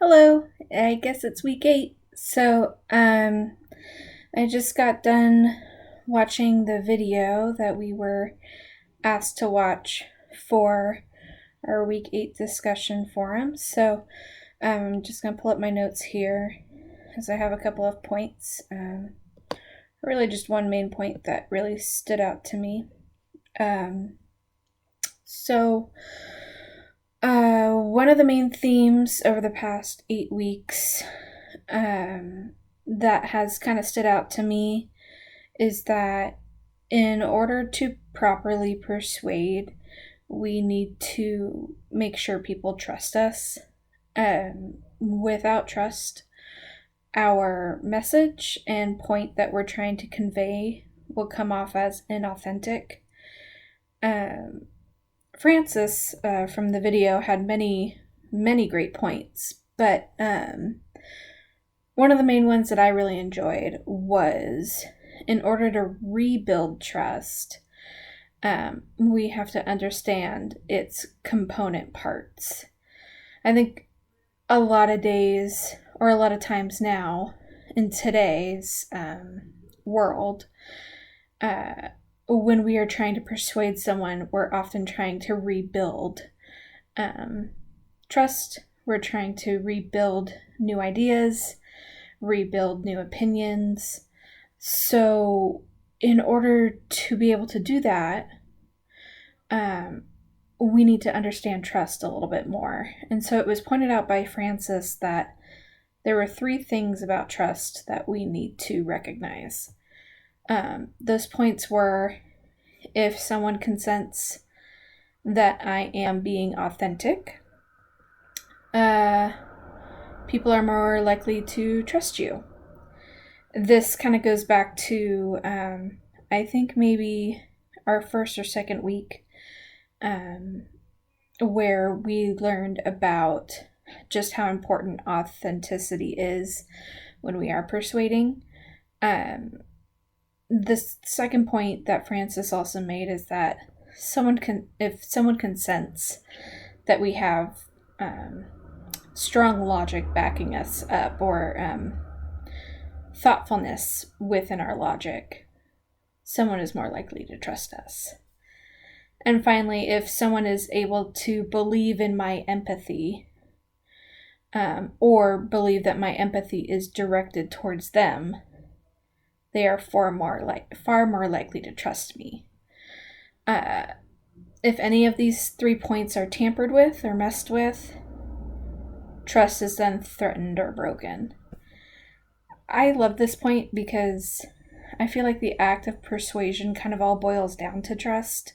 Hello, I guess it's week 8. I just got done watching the video that we were asked to watch for our week 8 discussion forum. I'm just going to pull up my notes here as I have a couple of points. Really just one main point that really stood out to me. So, one of the main themes over the past 8 weeks that has kind of stood out to me is that in order to properly persuade, we need to make sure people trust us. Without trust, our message and point that we're trying to convey will come off as inauthentic. Francis from the video had many great points, but one of the main ones that I really enjoyed was in order to rebuild trust, we have to understand its component parts. I think a lot of days, or a lot of times now, in today's world, when we are trying to persuade someone, we're often trying to rebuild trust. We're trying to rebuild new ideas, rebuild new opinions. So, in order to be able to do that, we need to understand trust a little bit more. And so it was pointed out by Francis that there were 3 things about trust that we need to recognize. Those points were if someone consents that I am being authentic, people are more likely to trust you. This kind of goes back to, I think maybe our first or second week, where we learned about just how important authenticity is when we are persuading. The second point that Francis also made is that if someone consents that we have strong logic backing us up, or thoughtfulness within our logic, someone is more likely to trust us. And finally, if someone is able to believe in my empathy, or believe that my empathy is directed towards them, they are far more likely to trust me. If any of these 3 points are tampered with or messed with, trust is then threatened or broken. I love this point because I feel like the act of persuasion kind of all boils down to trust.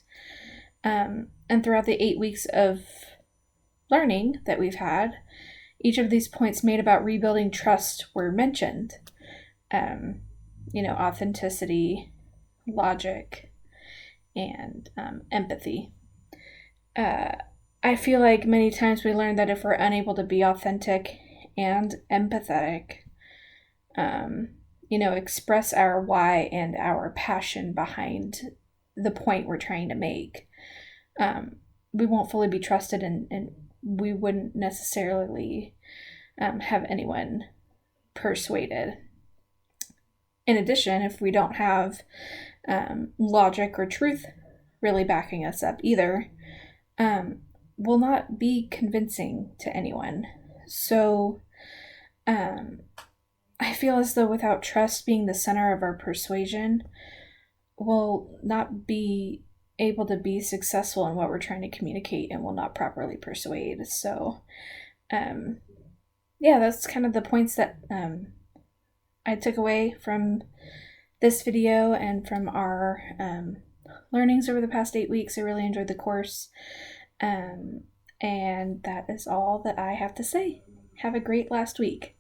And throughout the 8 weeks of learning that we've had, each of these points made about rebuilding trust were mentioned. Authenticity, logic, and empathy. I feel like many times we learn that if we're unable to be authentic and empathetic, express our why and our passion behind the point we're trying to make, we won't fully be trusted, and we wouldn't necessarily have anyone persuaded. In addition, if we don't have logic or truth really backing us up either, will not be convincing to anyone. So I feel as though without trust being the center of our persuasion, we'll not be able to be successful in what we're trying to communicate and will not properly persuade. So that's kind of the points that I took away from this video and from our learnings over the past 8 weeks. I really enjoyed the course. And that is all that I have to say. Have a great last week.